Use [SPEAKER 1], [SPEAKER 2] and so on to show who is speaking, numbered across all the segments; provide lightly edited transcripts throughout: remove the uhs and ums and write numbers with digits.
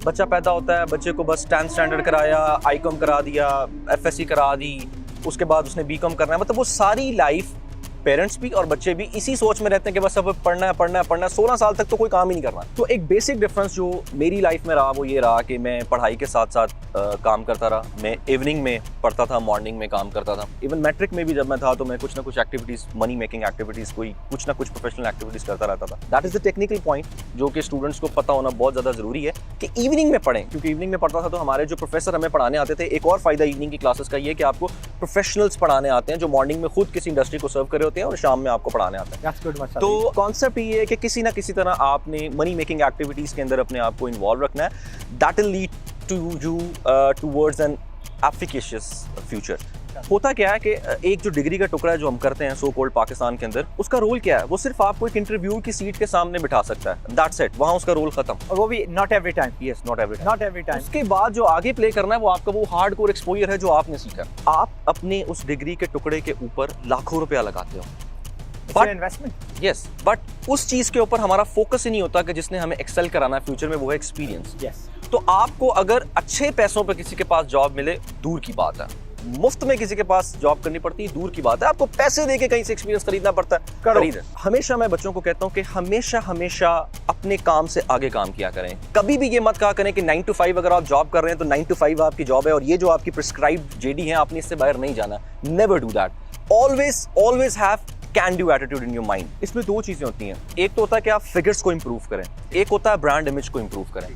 [SPEAKER 1] बच्चा पैदा होता है, बच्चे को बस 10th स्टैंडर्ड कराया, आईकॉम करा दिया, एफएससी करा दी, उसके बाद उसने बीकॉम करना है, मतलब वो सारी लाइफ पेरेंट्स भी और बच्चे भी इसी सोच में रहते हैं कि बस अब पढ़ना है पढ़ना है पढ़ना है, 16 साल तक तो कोई काम ही नहीं करना। तो एक बेसिक डिफरेंस जो मेरी लाइफ में रहा वो ये रहा कि मैं पढ़ाई के साथ साथ काम करता रहा। मैं इवनिंग में पढ़ता था, मॉर्निंग में काम करता था। इवन मैट्रिक में भी जब मैं था तो मैं कुछ ना कुछ एक्टिविटीज़, मनी मेकिंग एक्टिविटीज़, कोई कुछ ना कुछ प्रोफेशनल एक्टिविटीज़ करता रहता था। That is the technical point जो कि स्टूडेंट्स को पता होना बहुत ज़्यादा ज़रूरी है कि इवनिंग में पढ़ें, क्योंकि इवनिंग में पढ़ता था तो हमारे जो प्रोफेसर हमें पढ़ाने आते थे, एक और फ़ायदा इवनिंग की क्लासेस का ये कि आपको प्रोफेशनल्स पढ़ाने आते हैं जो मॉर्निंग में खुद किसी इंडस्ट्री को सर्व कर रहे होते हैं और शाम में आपको पढ़ाने आता है। तो कॉन्सेप्ट ये है कि किसी ना किसी तरह आपने मनी मेकिंग एक्टिविटीज के अंदर अपने आप को इन्वॉल्व रखना है। That will lead to you towards an efficient future. होता क्या है कि एक जो डिग्री का टुकड़ा है जो हम करते हैं सो कॉल्ड पाकिस्तान के अंदर, उसका रोल क्या है? वो सिर्फ आपको एक इंटरव्यू की सीट के सामने बिठा सकता है, दैट्स इट, वहां उसका रोल खत्म।
[SPEAKER 2] और वो भी not every time.
[SPEAKER 1] Yes, not every time. उसके बाद जो आगे प्ले करना है वो आपका वो हार्डकोर एक्सपोजर है जो आपने सीखा। आप अपने उस डिग्री के टुकड़े के ऊपर लाखों रुपया लगाते हो,
[SPEAKER 2] इन्वेस्टमेंट।
[SPEAKER 1] यस, बट उस चीज के ऊपर हमारा फोकस ही नहीं होता कि जिसने हमें एक्सेल कराना है फ्यूचर में, वो है एक्सपीरियंस।
[SPEAKER 2] यस।
[SPEAKER 1] तो आपको अगर अच्छे पैसों पे किसी के पास जॉब मिले, दूर की बात है। मुफ्त में किसी के पास जॉब करनी पड़ती है, दूर की बात है। आपको पैसे देके कहीं से एक्सपीरियंस खरीदना पड़ता है, खरीदें। हमेशा मैं बच्चों को कहता हूं कि हमेशा अपने काम से आगे काम किया करें। कभी भी ये मत कहा करें कि 9 to 5 अगर आप जॉब कर रहे हैं तो 9 to 5 आपकी जॉब है और ये जो आपकी प्रिस्क्राइब्ड जेडी है आपने इससे बाहर नहीं जाना। Never do that. Always have can do attitude in your mind. इसमें दो चीजें होती हैं, एक तो होता है कि आप फिगर्स को इंप्रूव करें, एक होता है ब्रांड इमेज को इंप्रूव करें।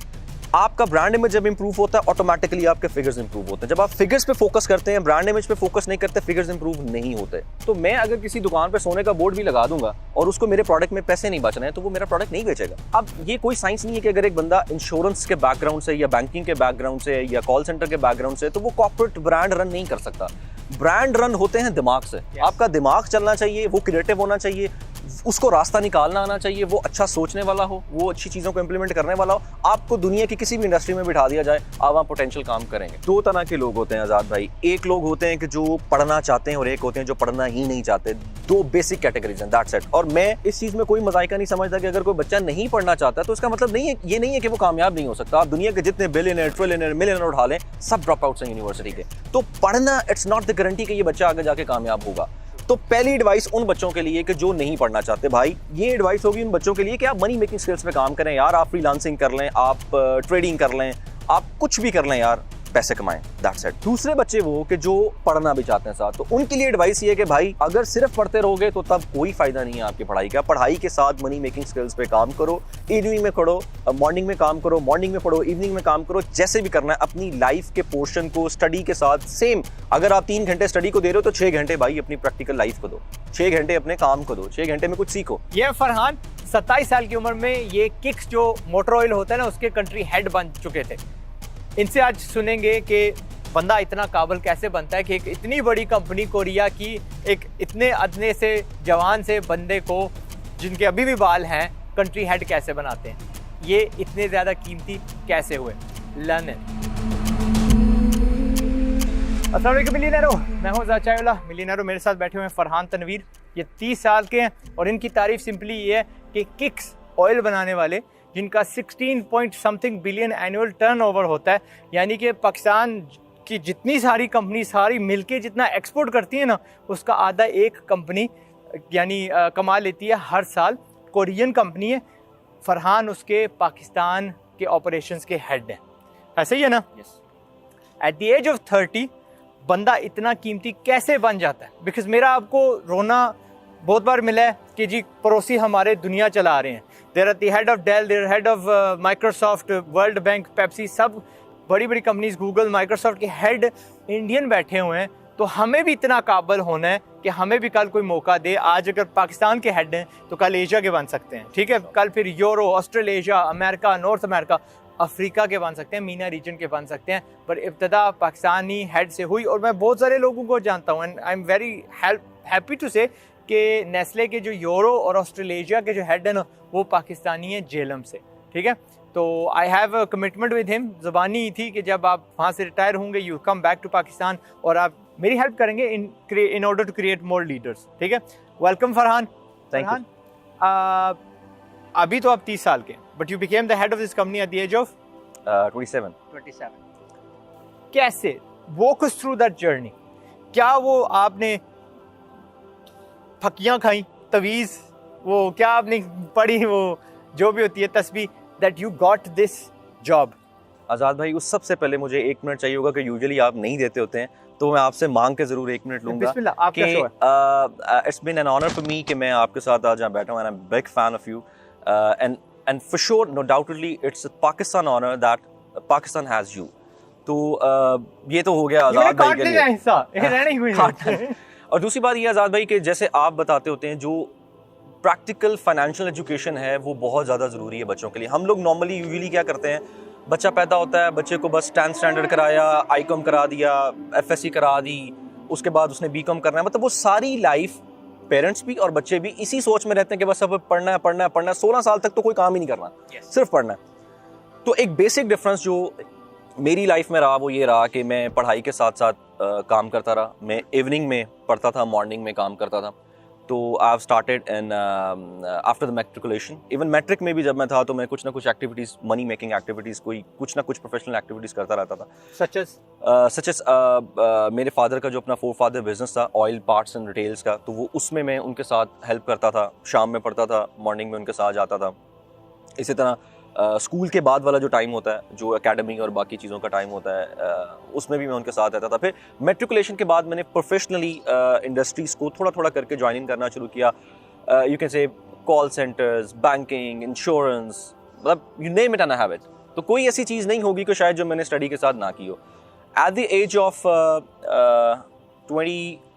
[SPEAKER 1] आपका ब्रांड इमेज जब इंप्रूव होता है ऑटोमेटिकली आपके फिगर्स इंप्रूव होते हैं। जब आप फिगर्स पे फोकस करते हैं, ब्रांड इमेज पे फोकस नहीं करते, फिगर्स इंप्रूव नहीं होते। तो मैं अगर किसी दुकान पे सोने का बोर्ड भी लगा दूंगा और उसको मेरे प्रोडक्ट में पैसे नहीं बच रहे हैं तो वो मेरा प्रोडक्ट नहीं बेचेगा। अब ये कोई साइंस नहीं है कि अगर एक बंदा इंश्योरेंस के बैकग्राउंड से या बैंकिंग के बैकग्राउंड से या कॉल सेंटर के बैकग्राउंड से तो वो कॉर्पोरेट ब्रांड रन नहीं कर सकता। ब्रांड रन होते हैं दिमाग से। आपका दिमाग चलना चाहिए, वो क्रिएटिव होना चाहिए, उसको रास्ता निकालना आना चाहिए, वो अच्छा सोचने वाला हो, वो अच्छी चीजों को इंप्लीमेंट करने वाला हो। आपको दुनिया की किसी भी इंडस्ट्री में बिठा दिया जाए, आप वहाँ पोटेंशियल काम करेंगे। दो तरह के लोग होते हैं आजाद भाई। एक लोग होते हैं कि जो पढ़ना चाहते हैं और एक होते हैं जो पढ़ना ही नहीं चाहते। दो बेसिक कैटेगरीज हैं, दैट्स इट। और मैं इस चीज में कोई मजाइका नहीं समझता कि अगर कोई बच्चा नहीं पढ़ना चाहता तो उसका मतलब नहीं है, ये नहीं है कि वो कामयाब नहीं हो सकता। आप दुनिया के जितने बिलियनर, ट्रिलियनर, मिलियनर उठा लें, सब ड्रॉप आउट्स हैं यूनिवर्सिटी के। तो पढ़ना इट्स नॉट द गारंटी कि ये बच्चा आगे जाके कामयाब होगा। तो पहली एडवाइस उन बच्चों के लिए कि जो नहीं पढ़ना चाहते, भाई ये एडवाइस होगी उन बच्चों के लिए कि आप मनी मेकिंग स्किल्स पे काम करें यार। आप फ्रीलांसिंग कर लें, आप ट्रेडिंग कर लें, आप कुछ भी कर लें यार, पैसे कमाएं, दैट्स इट। दूसरे बच्चे वो कि जो पढ़ना भी चाहते हैं साथ, तो उनके लिए एडवाइस ये है कि भाई अगर सिर्फ पढ़ते रहोगे तो तब कोई फायदा नहीं है आपकी पढ़ाई का। पढ़ाई के साथ मनी मेकिंग स्किल्स पे काम करो। इवनिंग में पढ़ो, मॉर्निंग में काम करो, मॉर्निंग में पढ़ो, इवनिंग में काम करो, जैसे भी करना है। अपनी लाइफ के पोर्शन को स्टडी के साथ सेम, अगर आप 3 घंटे स्टडी को दे रहे हो तो 6 घंटे भाई अपनी प्रैक्टिकल लाइफ को दो, 6 घंटे अपने काम को दो, 6 घंटे में कुछ सीखो।
[SPEAKER 2] ये फरहान 27 साल की उम्र में ये किक्स जो मोटर ऑयल होता है ना, उसके कंट्री हेड बन चुके थे। इनसे आज सुनेंगे कि बंदा इतना काबिल कैसे बनता है कि एक इतनी बड़ी कंपनी कोरिया की एक इतने अदने से जवान से बंदे को, जिनके अभी भी बाल हैं, कंट्री हेड कैसे बनाते हैं, ये इतने ज़्यादा कीमती कैसे हुए। Learn it. अस्सलाम वालेकुम मिलियनेरो, मैं हूं ज़ाचायुल्लाह मिलियनेरो। मेरे साथ बैठे हुए हैं फरहान तनवीर। ये 30 साल के हैं और इनकी तारीफ सिंपली ये है कि किक्स ऑयल बनाने वाले, जिनका 16 point something billion annual turnover होता है, यानी कि पाकिस्तान की जितनी सारी कंपनी सारी मिलके जितना एक्सपोर्ट करती है ना, उसका आधा एक कंपनी यानी कमा लेती है हर साल। कोरियन कंपनी है। फरहान उसके पाकिस्तान के ऑपरेशंस के हेड हैं, ऐसे ही है ना?
[SPEAKER 1] Yes.
[SPEAKER 2] At the age of 30 बंदा इतना कीमती कैसे बन जाता है? बिकॉज मेरा आपको रोना बहुत बार मिला है कि जी पड़ोसी हमारे दुनिया चला रहे हैं। There are the head of Dell, their head of Microsoft, World Bank, Pepsi, सब बड़ी बड़ी कंपनीज, गूगल, माइक्रोसॉफ्ट के हेड इंडियन बैठे हुए हैं। तो हमें भी इतना काबिल होना है कि हमें भी कल कोई मौका दे। आज अगर पाकिस्तान के हेड हैं तो कल एशिया के बन सकते हैं, ठीक है? कल फिर euro, Australasia, America, north America, Africa के बन सकते हैं, मीना रीजन के बन सकते हैं। पर इब्तदा पाकिस्तानी हेड से हुई और मैं बहुत सारे लोगों को जानता हूँ and I am very happy to say कि नेस्ले के जो यूरो और ऑस्ट्रेलेशिया के जो हेड है ना, वो पाकिस्तानी है, जेलम से, ठीक है? तो I have a commitment with him. ज़बानी थी कि जब आप वहाँ से रिटायर होंगे, you come back to Pakistan और आप मेरी हेल्प करेंगे in order to create more leaders, ठीक है? वेलकम फरहान।
[SPEAKER 1] Thank you.
[SPEAKER 2] अभी तो आप 30 साल के, but you became the head of this company at the age of
[SPEAKER 1] 27.
[SPEAKER 2] 27. कैसे? Walk us through that journey. क्या वो आपने फकियां खाई, तवीज़, वो क्या आपने पढ़ी, वो जो भी होती है तस्बीह, that you got this job?
[SPEAKER 1] आज़ाद भाई, उस सबसे पहले मुझे 1 मिनट चाहिए होगा कि यूजुअली आप नहीं देते होते हैं, तो मैं आपसे मांग के ज़रूर 1 मिनट लूँगा।
[SPEAKER 2] बिस्मिल्लाह, आपका शो है।
[SPEAKER 1] It's been an honour for me कि मैं आपके साथ आज यहाँ बैठा हूँ, and I am big fan of you, and for sure, no doubtedly, it's Pakistan honour that Pakistan has you. तो ये तो हो गया आज़ाद भाई के लिए
[SPEAKER 2] हिस्सा, ये रहने ही हुई नहीं।
[SPEAKER 1] और दूसरी बात ये आज़ाद भाई कि जैसे आप बताते होते हैं, जो प्रैक्टिकल फाइनेंशियल एजुकेशन है वो बहुत ज़्यादा ज़रूरी है बच्चों के लिए। हम लोग नॉर्मली यूजुअली क्या करते हैं, बच्चा पैदा होता है, बच्चे को बस 10th स्टैंडर्ड कराया, आईकॉम करा दिया, एफएससी करा दी, उसके बाद उसने बीकॉम करना है, मतलब वो सारी लाइफ पेरेंट्स भी और बच्चे भी इसी सोच में रहते हैं कि बस अब पढ़ना है पढ़ना है पढ़ना है, 16 साल तक तो कोई काम ही नहीं करना, सिर्फ पढ़ना है। तो एक बेसिक डिफरेंस जो मेरी लाइफ में रहा वो ये रहा कि मैं पढ़ाई के साथ साथ काम करता रहा। मैं इवनिंग में पढ़ता था, मॉर्निंग में काम करता था। तो I have started in after the matriculation, even matric में भी जब मैं था तो मैं कुछ ना कुछ एक्टिविटीज़, मनी मेकिंग एक्टिविटीज़, कोई कुछ ना कुछ प्रोफेशनल एक्टिविटीज़ करता रहता था। सच एज मेरे फादर का जो अपना फोरफादर बिजनेस था, ऑयल पार्ट्स एंड रिटेल्स का, तो वो उसमें मैं उनके साथ हेल्प करता था। शाम में पढ़ता था, मॉर्निंग में उनके साथ जाता था। इसी तरह स्कूल के बाद वाला जो टाइम होता है, जो एकेडमी और बाकी चीज़ों का टाइम होता है, उसमें भी मैं उनके साथ रहता था। फिर मैट्रिकुलेशन के बाद मैंने प्रोफेशनली इंडस्ट्रीज़ को थोड़ा थोड़ा करके ज्वाइन करना शुरू किया। You can say call centres, banking, insurance, मतलब you name it and I have it. तो कोई ऐसी चीज़ नहीं होगी कि शायद जो मैंने स्टडी के साथ ना की हो। At the age of 21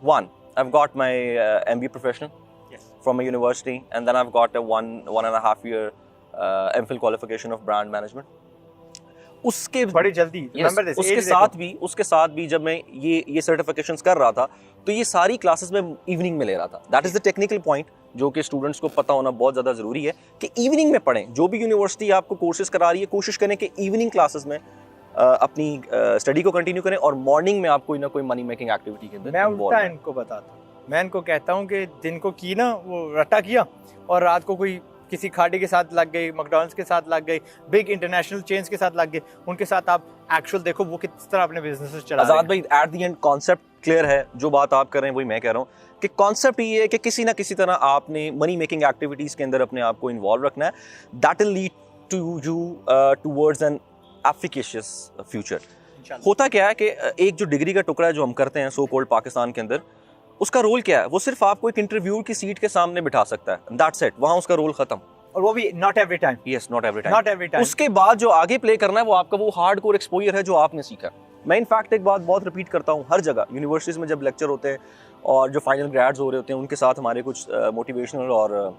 [SPEAKER 1] I have got my MBA professional from a university, and then I have got a 1.5 year MPhil qualification of brand management। उसके
[SPEAKER 2] बड़ी जल्दी
[SPEAKER 1] उसके साथ भी जब मैं ये सर्टिफिकेशंस कर रहा था, तो ये सारी क्लासेस में इवनिंग में ले रहा था। That is the technical point जो कि स्टूडेंट्स को पता होना बहुत ज़्यादा ज़रूरी है कि इवनिंग में पढ़ें। जो भी यूनिवर्सिटी आपको कोर्सेज करा रही है, कोशिश करें कि इवनिंग क्लासेस में अपनी स्टडी को कंटिन्यू करें, और मॉर्निंग में आप कोई ना कोई मनी मेकिंग एक्टिविटी के अंदर।
[SPEAKER 2] मैं उल्टा इनको बताता हूँ, मैं इनको कहता हूँ कि दिन को की ना वो रट्टा किया, और रात को कोई किसी खाड़ी के साथ लग गई, मैकडॉनल्ड्स के साथ लग गई, बिग इंटरनेशनल चेन्स के साथ लग गए, उनके साथ आप एक्चुअल देखो वो किस तरह अपने बिजनेस चला रहे हैं।
[SPEAKER 1] आज़ाद भाई, at the end concept clear है। जो बात आप कर रहे हैं वही मैं कह रहा हूँ कि कॉन्सेप्ट ये है कि किसी ना किसी तरह आपने मनी मेकिंग एक्टिविटीज़ के अंदर अपने आप को इन्वॉल्व रखना है। That will lead to you towards an efficacious future. होता क्या है कि एक जो डिग्री का टुकड़ा है जो हम करते हैं सो कॉल्ड पाकिस्तान के अंदर, उसका रोल क्या है? वो सिर्फ आपको एक इंटरव्यू की सीट के सामने बिठा सकता है, दैट्स इट, वहाँ उसका रोल खत्म।
[SPEAKER 2] और वो भी not every time.
[SPEAKER 1] Yes, not every time. उसके बाद जो आगे प्ले करना है वो आपका वो हार्डकोर एक्सपोजर है जो आपने सीखा। मैं इनफैक्ट एक बात बहुत रिपीट करता हूँ हर जगह, यूनिवर्सिटीज़ में जब लेक्चर होते हैं और जो फाइनल ग्रेड्स हो रहे होते हैं उनके साथ हमारे कुछ मोटिवेशनल और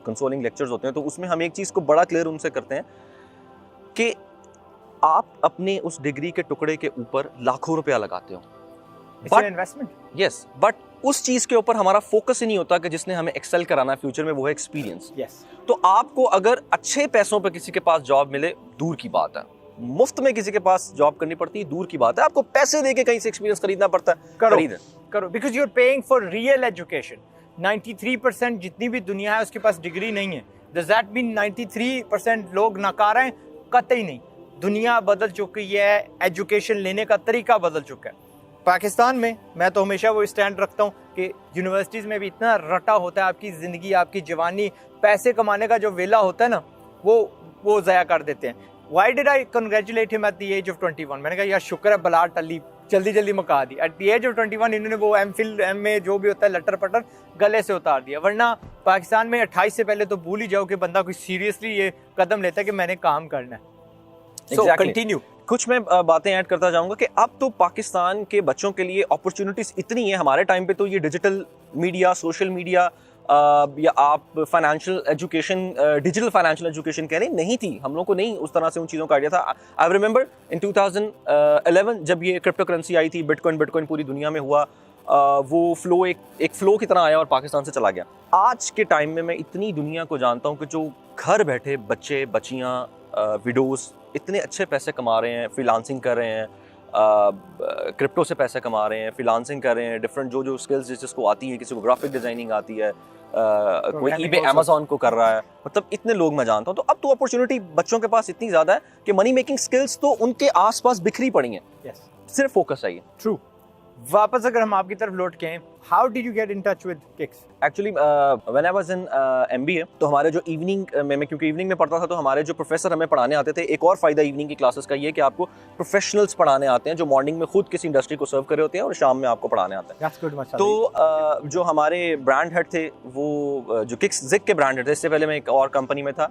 [SPEAKER 1] कंसोलिंग लेक्चर्स होते हैं, तो उसमें हम एक चीज़ को बड़ा क्लियर उनसे करते हैं कि आप अपने उस डिग्री के टुकड़े के ऊपर लाखों रुपया लगाते हो,
[SPEAKER 2] बट इन्वेस्टमेंट,
[SPEAKER 1] यस, बट उस चीज़ के ऊपर हमारा फोकस ही नहीं होता कि जिसने हमें एक्सेल कराना है फ्यूचर में, वो है एक्सपीरियंस। तो आपको अगर अच्छे पैसों पे किसी के पास जॉब मिले, दूर की बात है। मुफ्त में किसी के पास जॉब करनी पड़ती है, दूर की बात है। आपको पैसे देके कहीं से एक्सपीरियंस खरीदना पड़ता है,
[SPEAKER 2] करो, because you are paying for real education. 93% जितनी भी दुनिया है उसके पास डिग्री नहीं है। डज दैट मीन 93% लोग नाकार हैं? कतई नहीं। दुनिया बदल चुकी है, एजुकेशन लेने का तरीका बदल चुका है। पाकिस्तान में मैं तो हमेशा वो स्टैंड रखता हूँ कि यूनिवर्सिटीज़ में भी इतना रटा होता है, आपकी ज़िंदगी, आपकी जवानी, पैसे कमाने का जो वेला होता है ना, वो ज़ाया कर देते हैं। Why did I congratulate him at the age of 21? मैंने कहा यार शुक्र है बला टली, जल्दी मुका दी। एट द एज ऑफ 21 इन्होंने वो MPhil MA जो भी होता है लटर पटर गले से उतार दिया। वरना पाकिस्तान में 28 से पहले तो भूल ही जाओ कि बंदा कोई सीरियसली ये कदम लेता है कि मैंने काम करना है। कंटिन्यू।
[SPEAKER 1] कुछ मैं बातें ऐड करता जाऊंगा कि अब तो पाकिस्तान के बच्चों के लिए अपॉर्चुनिटीज इतनी है। हमारे टाइम पे तो ये डिजिटल मीडिया, सोशल मीडिया या आप financial education, digital financial education कह रहे नहीं थी। हम लोग को नहीं उस तरह से उन चीज़ों का आइडिया था। आई रिमेंबर इन 2011 जब ये क्रिप्टो करेंसी आई थी, बिटकॉइन पूरी दुनिया में हुआ, वो फ्लो एक फ्लो की तरह आया और पाकिस्तान से चला गया। आज के टाइम में मैं इतनी दुनिया को जानता हूँ कि जो घर बैठे बच्चे बच्चियाँ, विडोज़ इतने अच्छे पैसे कमा रहे हैं, फ्रीलांसिंग कर रहे हैं, क्रिप्टो से पैसे कमा रहे हैं, फ्रीलांसिंग कर रहे हैं, डिफरेंट जो स्किल्स जिसको आती है, किसी को ग्राफिक डिजाइनिंग आती है, कोई ईबे अमेज़न को कर रहा है, मतलब इतने लोग मैं जानता हूँ। तो अब तो अपॉर्चुनिटी बच्चों के पास इतनी ज़्यादा है कि मनी मेकिंग स्किल्स तो उनके आसपास बिखरी पड़ी हैं। सिर्फ फोकस चाहिए।
[SPEAKER 2] ट्रू। वापस अगर हम आपकी तरफ लौट के आए, how did you get in touch with kicks?
[SPEAKER 1] Actually when I was in MBA, तो हमारे जो इवनिंग में क्योंकि इवनिंग में पढ़ता था, तो हमारे जो प्रोफेसर हमें पढ़ाने आते थे, एक और फायदा इवनिंग की क्लासेस का ये कि आपको प्रोफेशनल्स पढ़ाने आते हैं जो मॉर्निंग में खुद किसी इंडस्ट्री को सर्व कर रहे होते हैं और शाम में आपको पढ़ाने आते हैं।
[SPEAKER 2] That's good, माशाल्लाह।
[SPEAKER 1] तो जो हमारे ब्रांड हेड थे, वो जो किक्स जिक के ब्रांड हेड थे, इससे पहले मैं एक और कंपनी में था,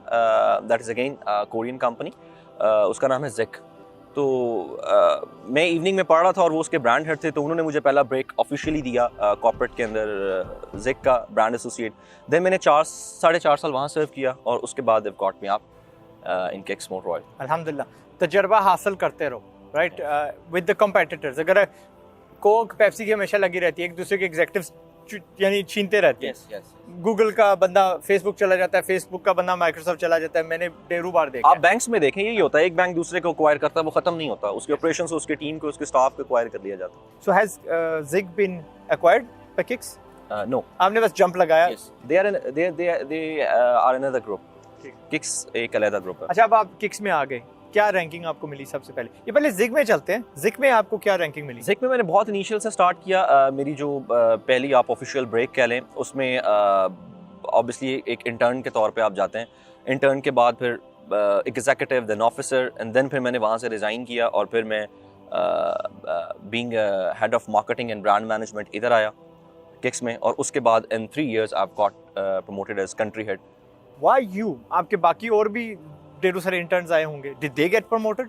[SPEAKER 1] that is again Korean company, उसका नाम है जिक। तो मैं इवनिंग में पढ़ रहा था और वो उसके ब्रांड हेड थे, तो उन्होंने मुझे पहला ब्रेक ऑफिशियली दिया कॉर्पोरेट के अंदर, जिक का ब्रांड एसोसिएट। देन मैंने 4.5 साल वहाँ सर्व किया और उसके बाद they've got me up in Kicks Motor Oil।
[SPEAKER 2] अल्हम्दुलिल्लाह। तजर्बा हासिल करते रहो, राइट, विद द कंपेटिटर्स। अगर कोक पेप्सी की हमेशा लगी रहती है, एक दूसरे के एग्जीक्यूटिव्स यानी छीनते रहते हैं। गूगल का बंदा फेसबुक चला जाता है, फेसबुक का बंदा माइक्रोसॉफ्ट चला जाता है। मैंने ढेरों बार देखा।
[SPEAKER 1] आप बैंक्स में देखें यही होता है, एक बैंक दूसरे को एक्वायर करता है, वो खत्म नहीं होता, उसके ऑपरेशन से उसके टीम को, उसके स्टाफ को एक्वायर कर लिया जाता है।
[SPEAKER 2] So has Jig been acquired by Kicks?
[SPEAKER 1] No,
[SPEAKER 2] आपने बस जंप लगाया।
[SPEAKER 1] they are another group। Kicks एक अलग ग्रुप है।
[SPEAKER 2] अच्छा, अब आप किक्स में आ गए, क्या रैंकिंग आपको मिली सबसे पहले? ये पहले जिग में चलते हैं। जिग में आपको क्या रैंकिंग मिली?
[SPEAKER 1] जिग में मैंने बहुत इनिशियल से स्टार्ट किया। मेरी जो पहली आप ऑफिशियल ब्रेक कह लें, उसमें ऑब्वियसली एक इंटर्न के तौर पे आप जाते हैं। इंटर्न के बाद फिर executive, then officer, and then फिर मैंने वहाँ से रिज़ाइन किया और फिर मैं being head of marketing and brand management इधर आया किक्स में, और उसके बाद इन 3 years I got promoted as country head.
[SPEAKER 2] Why you? आपके बाकी और भी ढेरों सारे इंटर्न्स आए होंगे, डिड दे गेट प्रमोटेड?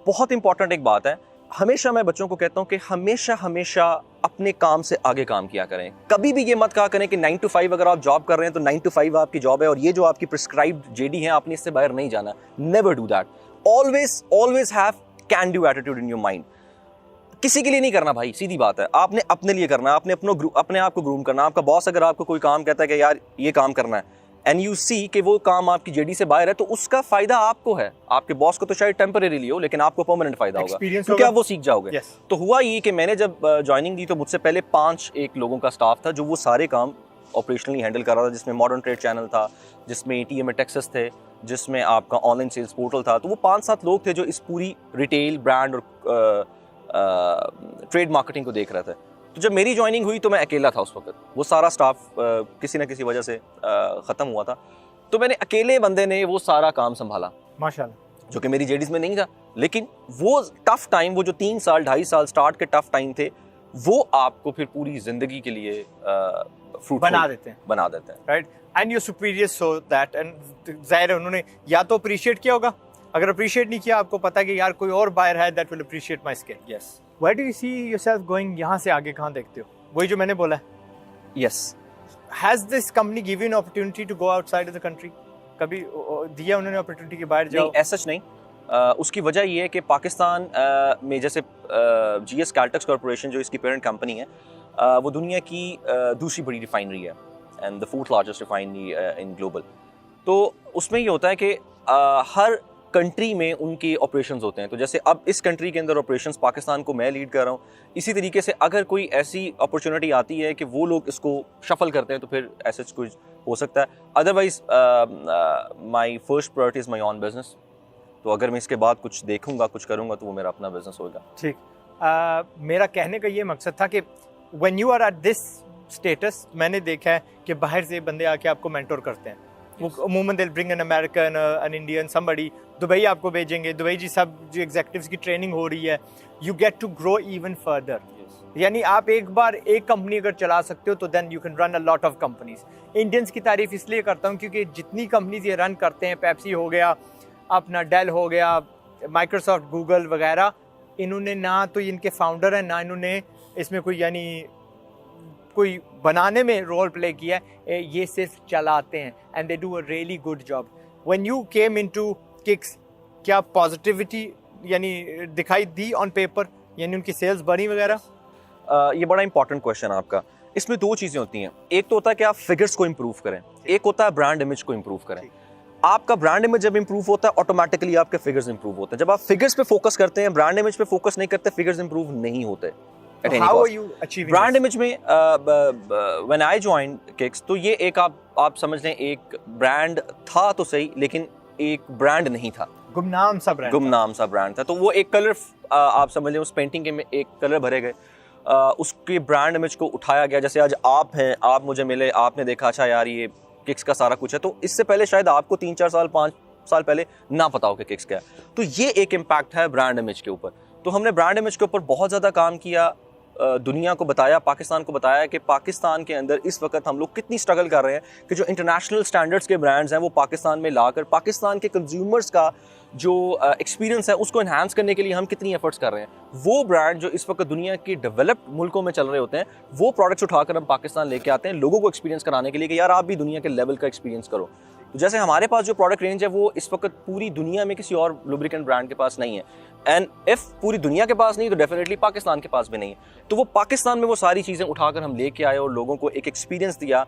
[SPEAKER 1] बहुत इंपॉर्टेंट एक बात है, हमेशा मैं बच्चों को कहता हूँ कि हमेशा अपने काम से आगे काम किया करें। कभी भी ये मत कहा करें कि 9 to 5 अगर आप जॉब कर रहे हैं तो 9 to 5 आपकी जॉब है और ये जो आपकी प्रिस्क्राइब्ड जेडी है आपने इससे बाहर नहीं जाना। Never do that. Always have can do attitude in your mind. किसी के लिए नहीं करना भाई, सीधी बात है। आपने अपने लिए करना है, आपने अपने आप को ग्रूम करना। आपका बॉस अगर आपको कोई काम कहता है कि यार ये काम करना है, एंड यू सी कि वो काम आपकी जेडी से बाहर है, तो उसका फायदा आपको है। आपके बॉस को तो शायद टेम्परेरीली हो, लेकिन आपको परमानेंट फायदा होगा, क्योंकि आप वो सीख जाओगे। तो हुआ ये कि मैंने जब ज्वाइनिंग दी तो मुझसे पहले 5 लोगों का स्टाफ था जो वो सारे काम ऑपरेशनली हैंडल कर रहा था, जिसमें मॉडर्न ट्रेड चैनल था, जिसमें ATM टेक्सस थे, जिसमें आपका ऑनलाइन सेल्स पोर्टल था। तो वो 5-7 लोग थे जो इस पूरी रिटेल, ब्रांड और ट्रेड मार्केटिंग को देख रहे थे। तो जब मेरी ज्वाइनिंग हुई तो मैं अकेला था उस वक्त। वो सारा स्टाफ किसी न किसी वजह से ख़त्म हुआ था, तो मैंने अकेले बंदे ने वो सारा काम संभाला,
[SPEAKER 2] माशाल्लाह,
[SPEAKER 1] जो कि मेरी जेडीज में नहीं था। लेकिन वो टफ टाइम, वो जो 3 साल 2.5 साल स्टार्ट के टफ टाइम थे, वो आपको फिर पूरी जिंदगी के लिए फ्रूट
[SPEAKER 2] बना देते हैं, right. And your superiors so that, and जाहिर है उन्होंने या तो अप्रिशिएट किया होगा, अगर अप्रिशिएट नहीं किया, आपको पता है कि यार कोई और बायर है that will appreciate my skill.
[SPEAKER 1] Yes.
[SPEAKER 2] Where do you see yourself going? यहाँ से आगे कहाँ देखते हो? वही जो मैंने बोला है।
[SPEAKER 1] Yes.
[SPEAKER 2] Has this company given you an opportunity to go outside of the country? कभी दिया उन्होंने opportunity के बाहर जाओ?
[SPEAKER 1] नहीं, ऐसा नहीं। उसकी वजह ये है कि पाकिस्तान में जैसे GS Caltex कॉर्पोरेशन जो इसकी पेरेंट कंपनी है, वो दुनिया की दूसरी बड़ी रिफाइनरी है, and the 4th largest refinery in global. तो उसमें ये होता है कि हर कंट्री में उनके ऑपरेशंस होते हैं। तो जैसे अब इस कंट्री के अंदर ऑपरेशंस पाकिस्तान को मैं लीड कर रहा हूँ, इसी तरीके से अगर कोई ऐसी अपॉर्चुनिटी आती है कि वो लोग इसको शफल करते हैं तो फिर ऐसे कुछ हो सकता है। Otherwise my first priority is my on business. तो अगर मैं इसके बाद कुछ देखूंगा, कुछ करूंगा, तो वो मेरा अपना बिजनेस होगा।
[SPEAKER 2] ठीक। मेरा कहने का ये मकसद था कि when you are at this status, मैंने देखा है कि बाहर से बंदे आके आपको मेंटोर करते हैं। वो अमूमन they bring an American, an Indian, somebody, Dubai आपको भेजेंगे, दुबई जी सब जो एग्जीक्यूटिव्स की ट्रेनिंग हो रही है, you get to grow even further. यानी आप एक बार एक कंपनी अगर चला सकते हो तो then you can run a lot of companies. Indians की तारीफ इसलिए करता हूँ क्योंकि जितनी कंपनीज ये रन करते हैं, पेप्सी हो गया, अपना डेल हो गया, माइक्रोसॉफ्ट, गूगल वगैरह, इन्होंने ना तो इनके फाउंडर हैं, ना इन्होंने इसमें कोई बनाने में रोल प्ले किया है, ये सिर्फ चलाते हैं, and they do a really good job. When you came into kicks, क्या पॉजिटिविटी यानी दिखाई दी ऑन पेपर, यानी उनकी सेल्स बढ़ी वगैरह?
[SPEAKER 1] ये बड़ा इंपॉर्टेंट क्वेश्चन है आपका। इसमें 2 चीज़ें होती हैं। एक तो होता है कि आप फिगर्स को इम्प्रूव करें, एक होता है ब्रांड इमेज को इम्प्रूव करें। आपका ब्रांड इमेज जब इंप्रूव होता है ऑटोमेटिकली आपके फिगर्स इंप्रूव होते हैं। जब आप फिगर्स पे फोकस करते हैं, ब्रांड इमेज पे फोकस नहीं करते, फिगर्स इंप्रूव नहीं होते।
[SPEAKER 2] How are you achieving
[SPEAKER 1] brand
[SPEAKER 2] this?
[SPEAKER 1] Image में व्हेन आई जॉइन किक्स, तो ये एक आप समझ लें एक ब्रांड था तो सही, लेकिन एक ब्रांड नहीं था,
[SPEAKER 2] गुमनाम सा ब्रांड,
[SPEAKER 1] गुमनाम सा ब्रांड था। तो वो एक कलर आप समझ लें उस पेंटिंग के में एक कलर भरे गए, उसके ब्रांड इमेज को उठाया गया। जैसे आज आप हैं, आप मुझे मिले, आपने देखा अच्छा यार ये किक्स का सारा कुछ है, तो इससे पहले शायद आपको 3-4 साल 5 साल पहले ना पता हो कि किक्स क्या है। तो ये एक इम्पैक्ट है ब्रांड इमेज के ऊपर। तो हमने ब्रांड इमेज के ऊपर बहुत ज़्यादा काम किया, दुनिया को बताया, पाकिस्तान को बताया कि पाकिस्तान के अंदर इस वक्त हम लोग कितनी स्ट्रगल कर रहे हैं कि जो इंटरनेशनल स्टैंडर्ड्स के ब्रांड्स हैं वो पाकिस्तान में लाकर पाकिस्तान के कंज्यूमर्स का जो एक्सपीरियंस है उसको एनहांस करने के लिए हम कितनी एफर्ट्स कर रहे हैं। वो ब्रांड जो इस वक्त दुनिया की डेवलप्ड मुल्कों में चल रहे होते हैं, वो प्रोडक्ट्स उठाकर हम पाकिस्तान लेके आते हैं लोगों को एक्सपीरियंस कराने के लिए कि यार आप भी दुनिया के लेवल का एक्सपीरियंस करो। तो जैसे हमारे पास जो प्रोडक्ट रेंज है वो इस वक्त पूरी दुनिया में किसी और लुब्रिकेंट ब्रांड के पास नहीं है, एंड इफ पूरी दुनिया के पास नहीं तो डेफिनेटली पाकिस्तान के पास भी नहीं है। तो वो पाकिस्तान में वो सारी चीज़ें उठाकर हम लेके आए और लोगों को एक एक्सपीरियंस दिया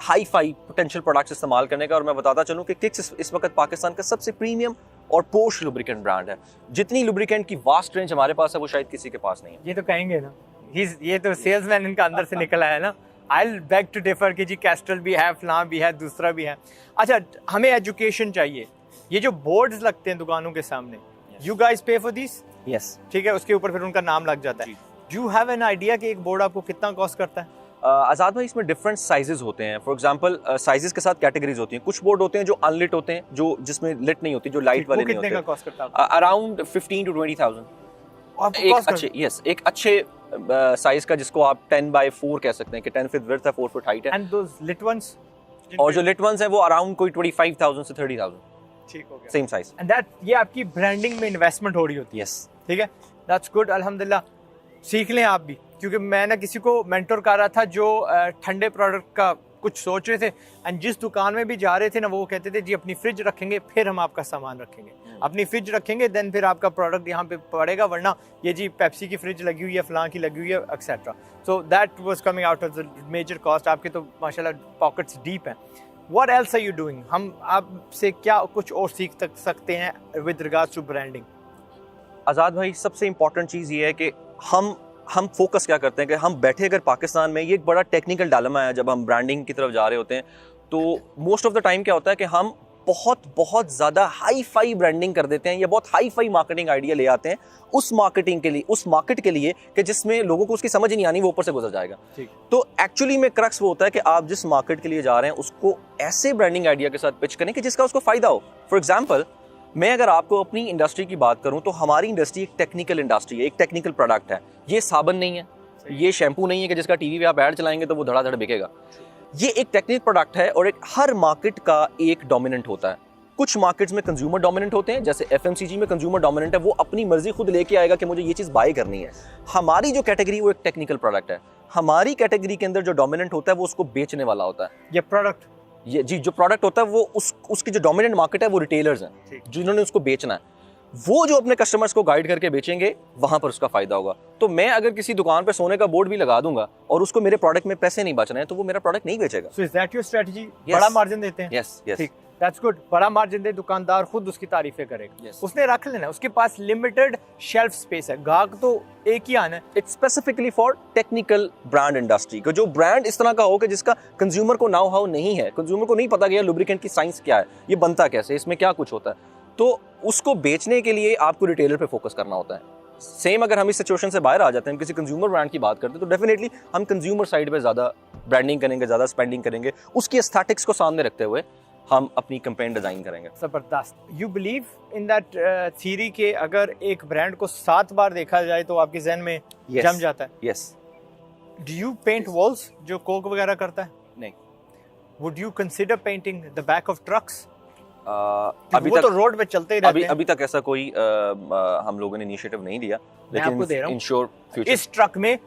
[SPEAKER 1] हाई फाई पोटेंशियल प्रोडक्ट्स इस्तेमाल करने का। और मैं बताता चलूँ कि किक्स इस वक्त पाकिस्तान का सबसे प्रीमियम और पोश लुब्रिकेंट ब्रांड है। जितनी लुब्रिकेंट की वास्ट रेंज हमारे पास है वो शायद किसी के पास नहीं है।
[SPEAKER 2] ये तो कहेंगे ना, ये तो सेल्समैन इनका अंदर से निकला है ना। I'll beg to differ कि जी कैस्ट्रल भी है, फलां भी है, दूसरा भी है। अच्छा, हमें एजुकेशन चाहिए। ये जो बोर्ड्स लगते हैं दुकानों के सामने, you guys pay for these?
[SPEAKER 1] Yes.
[SPEAKER 2] ठीक है, उसके ऊपर फिर उनका नाम लग जाता है। Do you have an idea कि एक बोर्ड आपको कितना कॉस्ट करता है?
[SPEAKER 1] आज़ाद भाई, इसमें डिफरेंट साइजेस होते हैं। फॉर एग्जांपल साइजेस के साथ कैटेगरीज होती हैं। कुछ बोर्ड होते हैं जो अनलिट होते हैं, जो जिसमें लिट नहीं होती, जो लाइट वाले नहीं होते।
[SPEAKER 2] कितने का कॉस्ट करता है?
[SPEAKER 1] Around 15 to 20,000। एक अच्छे साइज का जिसको आप 10x4 कह सकते हैं कि 10 फीट विड्थ है, 4 फीट हाइट है।
[SPEAKER 2] And those lit ones?
[SPEAKER 1] और जो लिट वंस है वो अराउंड कोई 25,000 से 30,000।
[SPEAKER 2] ठीक हो गया,
[SPEAKER 1] सेम साइज।
[SPEAKER 2] एंड दैट ये आपकी ब्रांडिंग में इन्वेस्टमेंट हो रही होती है।
[SPEAKER 1] यस,
[SPEAKER 2] ठीक है, दैट्स गुड, अल्हम्दुलिल्लाह। सीख लें आप भी, क्योंकि मैं ना किसी को मेंटर कर रहा था जो ठंडे प्रोडक्ट का कुछ सोच रहे थे, एंड जिस दुकान में भी जा रहे थे ना वो कहते थे जी अपनी फ्रिज रखेंगे फिर हम आपका सामान रखेंगे, अपनी फ्रिज रखेंगे देन फिर आपका प्रोडक्ट यहाँ पे पड़ेगा, वरना ये जी पेप्सी की फ्रिज लगी हुई है, फलां की लगी हुई है, etcetera. So that was coming out of the major cost. आपके तो माशाल्लाह पॉकेट्स डीप हैं। What else are you doing? हम आपसे क्या कुछ और सीख सकते हैं with regards to branding?
[SPEAKER 1] Azad भाई, सबसे इंपॉर्टेंट चीज़ ये है कि हम फोकस क्या करते हैं कि हम बैठे अगर पाकिस्तान में, ये एक बड़ा टेक्निकल डायलेमा है जब हम ब्रांडिंग की तरफ जा रहे होते हैं। तो मोस्ट ऑफ द टाइम क्या होता है कि हम बहुत ज़्यादा हाई फाई ब्रांडिंग कर देते हैं या बहुत हाई फाई मार्केटिंग आइडिया ले आते हैं उस मार्केटिंग के लिए, उस मार्केट के लिए कि जिसमें लोगों को उसकी समझ ही नहीं आनी, वो ऊपर से गुजर जाएगा। तो एक्चुअली में क्रक्स वो होता है कि आप जिस मार्केट के लिए जा रहे हैं उसको ऐसे ब्रांडिंग आइडिया के साथ पिच करें कि जिसका उसको फ़ायदा हो। फॉर एग्जाम्पल, मैं अगर आपको अपनी इंडस्ट्री की बात करूं तो हमारी इंडस्ट्री एक टेक्निकल इंडस्ट्री है, एक टेक्निकल प्रोडक्ट है। ये साबन नहीं है, ये शैम्पू नहीं है कि जिसका टीवी पे आप ऐड चलाएंगे तो वो धड़ाधड़ बिकेगा। ये एक टेक्निकल प्रोडक्ट है और एक हर मार्केट का एक डोमिनेंट होता है। कुछ मार्केट्स में कंज्यूमर डोमिनेंट होते हैं, जैसे एफएमसीजी में कंज्यूमर डोमिनेंट है, वो अपनी मर्जी खुद लेके आएगा कि मुझे ये चीज़ बाय करनी है। हमारी जो कैटेगरी वो एक टेक्निकल प्रोडक्ट है। हमारी कैटेगरी के अंदर जो डोमिनेंट होता है वो उसको बेचने वाला होता है।
[SPEAKER 2] ये प्रोडक्ट,
[SPEAKER 1] ये जी जो प्रोडक्ट होता है वो उसकी जो डोमिनेंट मार्केट है वो रिटेलर्स हैं जिन्होंने उसको बेचना है। वो जो अपने कस्टमर्स को गाइड करके बेचेंगे वहां पर उसका फायदा होगा। तो मैं अगर किसी दुकान पे सोने का बोर्ड भी लगा दूंगा और उसको मेरे प्रोडक्ट में पैसे नहीं बच रहे हैं तो वो मेरा प्रोडक्ट नहीं बेचेगा।
[SPEAKER 2] So is that your strategy? बड़ा मार्जिन देते हैं?
[SPEAKER 1] यस यस,
[SPEAKER 2] ठीक, दैट्स गुड। बड़ा मार्जिन दे, दुकानदार खुद उसकी तारीफें करेगा। उसने रख लेना, उसके पास लिमिटेड शेल्फ स्पेस है, गाहक तो एक ही आना है।
[SPEAKER 1] It's specifically for technical brand industry का, जो ब्रांड इस तरह का हो कि जिसका कंज्यूमर को नाउ हाउ नहीं है, कंज्यूमर को नहीं पता कि लुब्रिकेंट की साइंस क्या है, ये बनता कैसे, इसमें क्या कुछ होता है। तो उसको बेचने के लिए आपको रिटेलर पे फोकस करना होता है। सेम अगर हम इस सिचुएशन से बाहर आ जाते हैं, हम किसी कंज्यूमर ब्रांड की बात करते हैं तो डेफिनेटली हम कंज्यूमर साइड पे ज़्यादा ब्रांडिंग करेंगे, ज़्यादा स्पेंडिंग करेंगे, उसकी एस्थेटिक्स को सामने रखते हुए हम अपनी कैंपेन डिजाइन करेंगे।
[SPEAKER 2] जबरदस्त। You believe in that theory के अगर एक ब्रांड को 7 बार देखा जाए तो आपके जहन में जम जाता है?
[SPEAKER 1] Yes.
[SPEAKER 2] Do you paint walls जो कोक वगैरह करता है?
[SPEAKER 1] नहीं।
[SPEAKER 2] Would you consider painting the back of trucks?
[SPEAKER 1] अभी
[SPEAKER 2] वो
[SPEAKER 1] तक
[SPEAKER 2] तो रोड पे चलते ही रहते हैं।
[SPEAKER 1] अभी तक ऐसा कोई हम लोगों ने इनिशिएटिव नहीं लिया, लेकिन इंश्योर फ्यूचर
[SPEAKER 2] इस ट्रक में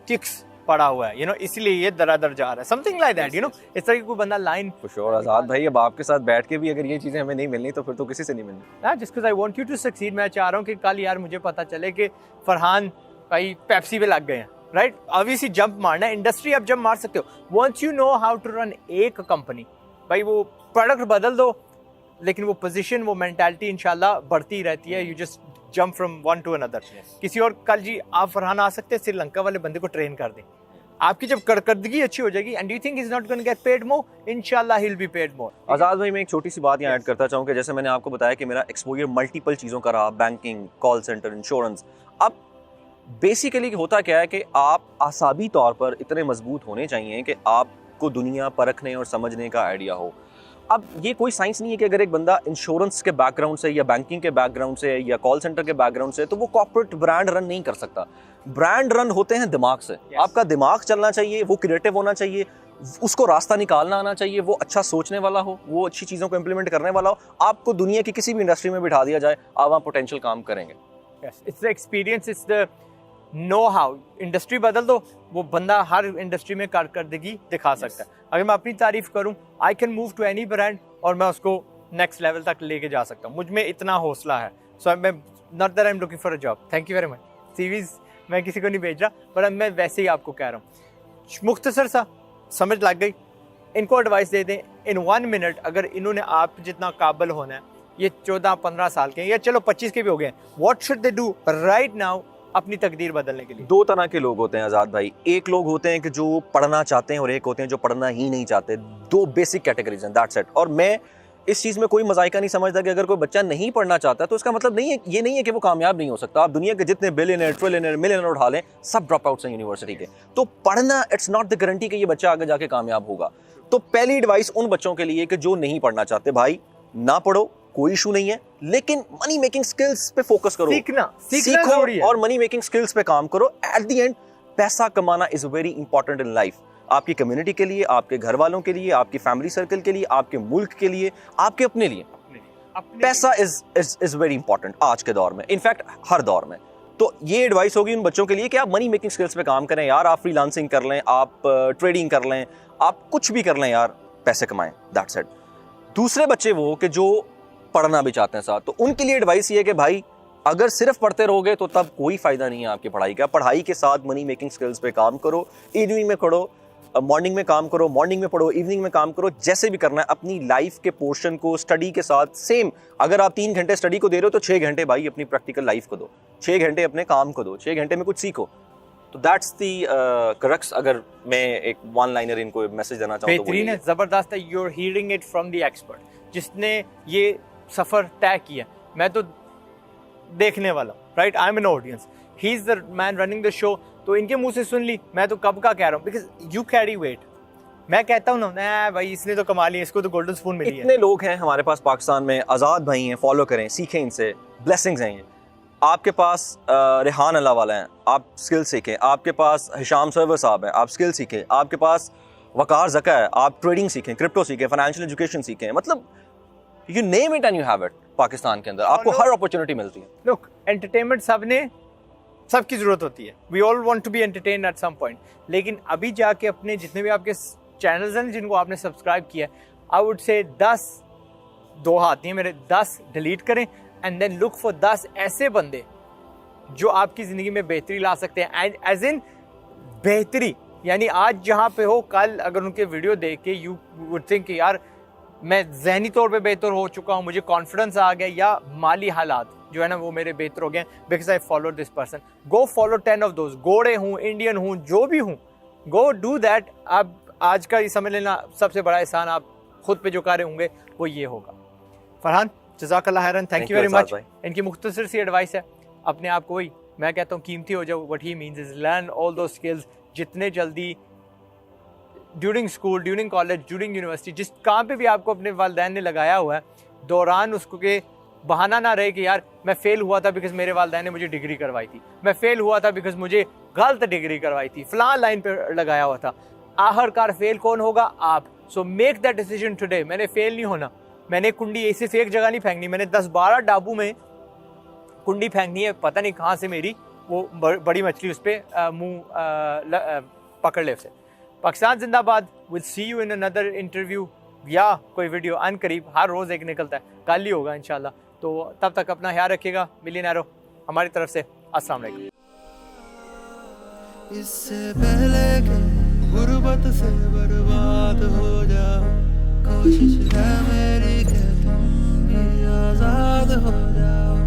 [SPEAKER 2] किक्स पड़ा हुआ है, यू नो, इसलिए ये दरादर जा रहा है, something like that, you know, इस तरह की कोई बंदा लाइन।
[SPEAKER 1] फॉर श्योर आजाद भाई, अब आपके साथ बैठ के भी अगर ये चीजें हमें नहीं मिलनी तो फिर तो किसी से नहीं मिलनी।
[SPEAKER 2] ना, just because I want you to succeed, मैं चाह रहा हूं कि कल यार मुझे पता चले कि फरहान भाई पेप्सी पे लग गए हैं, राइट? ऑब्वियसली जंप मारना है, इंडस्ट्री आप जंप मार सकते हो once you know how to run एक कंपनी। भाई वो प्रोडक्ट बदल दो, लेकिन वो पोजीशन, वो मेंटालिटी इंशाल्लाह बढ़ती रहती है. You just jump from one two another. किसी और, कल जी आप फरहान आ सकते हैं श्रीलंका वाले बंदे को ट्रेन कर दें. आपकी जब करकर्दगी अच्छी हो जाएगी, and you think is not going to get paid more, इंशाल्लाह he will be paid more.
[SPEAKER 1] Azad भाई, मैं एक छोटी सी बात यहाँ ऐड करता चाहूँ कि जैसे मैंने आपको बताया कि मेरा एक्सपोजर मल्टीपल चीज़ों का रहा, बैंकिंग, कॉल सेंटर, इंश्योरेंस. अब बेसिकली होता क्या है कि आप आसाबी तौर पर इतने मजबूत होने चाहिए कि आपको दुनिया परखने और समझने का आइडिया हो. अब ये कोई साइंस नहीं है कि अगर एक बंदा इंश्योरेंस के बैकग्राउंड से या बैंकिंग के बैकग्राउंड से या कॉल सेंटर के बैकग्राउंड से, तो वो कॉर्पोरेट ब्रांड रन नहीं कर सकता. ब्रांड रन होते हैं दिमाग से. आपका दिमाग चलना चाहिए, वो क्रिएटिव होना चाहिए, उसको रास्ता निकालना आना चाहिए, वो अच्छा सोचने वाला हो, वो अच्छी चीज़ों को इम्प्लीमेंट करने वाला हो. आपको दुनिया की किसी भी इंडस्ट्री में बिठा दिया जाए, आप वहाँ पोटेंशियल काम करेंगे.
[SPEAKER 2] It's the experience, it's the know how. Industry बदल दो, वो बंदा हर इंडस्ट्री में कारकर्दगी दिखा सकता है. अगर मैं अपनी तारीफ करूं, I can move to any brand और मैं उसको नेक्स्ट लेवल तक लेके जा सकता हूं. मुझ में इतना हौसला है. सो मैं not that I am looking for a job. Thank you very much. CVs मैं किसी को नहीं भेज रहा, पर मैं वैसे ही आपको कह रहा हूँ, मुख्तसर सा समझ लग गई. इनको एडवाइस दे दें इन 1 मिनट. अगर इन्होंने आप जितना काबिल होना है, ये 14-15 साल के हैं या चलो 25 के भी हो गए हैं, what should they do right now अपनी तकदीर बदलने के लिए?
[SPEAKER 1] 2 तरह के लोग होते हैं आज़ाद भाई. एक लोग होते हैं कि जो पढ़ना चाहते हैं और एक होते हैं जो पढ़ना ही नहीं चाहते. 2 बेसिक कैटेगरीज हैं, दैट्स इट. और मैं इस चीज़ में कोई मजाइका नहीं समझता कि अगर कोई बच्चा नहीं पढ़ना चाहता तो इसका मतलब नहीं है, ये नहीं है कि वो कामयाब नहीं हो सकता. आप दुनिया के जितने बिलियनर, ट्रिलियनर, मिलियनर उठा लें, सब ड्रॉप आउट्स हैं यूनिवर्सिटी के. तो पढ़ना इट्स नॉट द गारंटी कि ये बच्चा आगे जाके कामयाब होगा. तो पहली एडवाइस उन बच्चों के लिए कि जो नहीं पढ़ना चाहते, भाई ना पढ़ो, कोई इशू नहीं है, लेकिन मनी मेकिंग स्किल्स पे फोकस करो. सीखो और मनी मेकिंग स्किल्स पे काम करो. एट द एंड पैसा कमाना is very important in life. आपकी कम्युनिटी के लिए, आपके घर वालों के लिए, आपकी फैमिली सर्कल के लिए, आपके मुल्क के लिए, आपके अपने लिए. पैसा इज वेरी इंपॉर्टेंट आज के दौर में, इनफैक्ट हर दौर में. तो ये एडवाइस होगी उन बच्चों के लिए कि आप मनी मेकिंग स्किल्स पे काम करें यार. आप फ्रीलांसिंग कर लें, आप ट्रेडिंग कर लें, आप कुछ भी कर लें यार, पैसे कमाएं. That's it. दूसरे बच्चे वो कि जो पढ़ना भी चाहते हैं साथ, तो उनके लिए एडवाइस ये है कि भाई अगर सिर्फ पढ़ते रहोगे तो तब कोई फायदा नहीं है आपकी पढ़ाई का. पढ़ाई के साथ मनी मेकिंग स्किल्स पे काम करो. इवनिंग में पढ़ो, मॉर्निंग में काम करो, मॉर्निंग में पढ़ो, इवनिंग में काम करो, जैसे भी करना है. अपनी लाइफ के पोर्शन को स्टडी के साथ सेम, अगर आप 3 घंटे स्टडी को दे रहे हो तो 6 घंटे भाई अपनी प्रैक्टिकल लाइफ को दो, 6 घंटे अपने काम को दो, 6 घंटे में कुछ सीखो. तो दैट्स दी क्रक्स. अगर मैं एक 1 लाइनर इनको मैसेज देना चाहूँ तो
[SPEAKER 2] बेहतरीन है, जबरदस्त है. You are hearing it from the expert, जिसने ये सफर तय किया. मैं तो देखने वाला, right, I am an audience, he is the man running the show. तो इनके मुंह से सुन ली, मैं तो कब का कह रहा हूँ, बिकॉज यू कैरी वेट. मैं कहता हूँ ना भाई इसने तो कमा लिया, इसको तो गोल्डन स्पून मिली है.
[SPEAKER 1] इतने लोग हैं हमारे पास पाकिस्तान में, आज़ाद भाई हैं, फॉलो करें, सीखें इनसे, ब्लेसिंग्स हैं ये. आपके पास रेहान अल्लाह वाला हैं, आप स्किल सीखें. आपके पास हिशाम सरवर साहब हैं, आप स्किल सीखें. आपके पास वकार ज़का है, आप ट्रेडिंग सीखें, क्रिप्टो सीखें, फाइनेंशियल एजुकेशन सीखें. मतलब you name it and you have it. Pakistan के अंदर आपको हर अपॉर्चुनिटी मिलती है.
[SPEAKER 2] लुक, एंटरटेनमेंट सबकी जरूरत होती है. We all want to be entertained at some point. लेकिन अभी जाके अपने जितने भी आपके चैनल्स हैं जिनको आपने सब्सक्राइब किया, आई वुड से 10, 2 हाथ नहीं मेरे, 10 डिलीट करें एंड देन लुक फॉर 10 ऐसे बंदे जो आपकी जिंदगी में बेहतरी ला सकते हैं. एंड एज इन बेहतरी, यानी आज जहाँ पे हो, कल अगर उनके वीडियो देख के यू वुड थिंक यार मैं जहनी तौर पे बेहतर हो चुका हूँ, मुझे कॉन्फिडेंस आ गया, या माली हालात जो है ना वो मेरे बेहतर हो गए because I follow this person. Go follow 10 of those. गोड़े हूँ, इंडियन हूँ, जो भी हूँ, गो डू दैट. अब आज का ये समझ लेना सबसे बड़ा एहसान आप खुद पे जो कर रहे होंगे वो ये होगा. फरहान, जज़ाकल्लाह खैरन, थैंक यू वेरी मच. इनकी मुख्तसर सी एडवाइस है, अपने आप को वही मैं कहता हूँ कीमती हो जाओ. What he means is learn all दो स्किल्स जितने जल्दी, during school, during college, during university, जिस काम पे भी आपको अपने वालिदैन ने लगाया हुआ है, दौरान उसको के बहाना ना रहे कि यार मैं फेल हुआ था बिकॉज मेरे वालिदैन ने मुझे डिग्री करवाई थी, मैं फेल हुआ था बिकॉज मुझे गलत डिग्री करवाई थी, फलां लाइन पे लगाया हुआ था. आखिरकार फेल कौन होगा? आप. So make that decision today. मैंने फेल नहीं होना, मैंने कुंडी ऐसे से एक जगह नहीं फेंकनी, मैंने 10-12 डाबू में कुंडी फेंकनी है. पता नहीं कहाँ से मेरी वो बड़ी मछली उस पर मुँह पकड़ ले उसे. पाकिस्तान जिंदाबाद. Will see you in another interview या कोई वीडियो अन करीब. हर रोज़ एक निकलता है, कल ही होगा इंशाल्लाह. तो तब तक अपना ख्याल रखिएगा. मिलियनेरो हमारी तरफ से अस्सलाम वालेकुम. इससे पहले कि गुर्बत से बर्बाद हो जाओ, कोशिश है मेरी कि तुम
[SPEAKER 3] आजाद हो जाओ।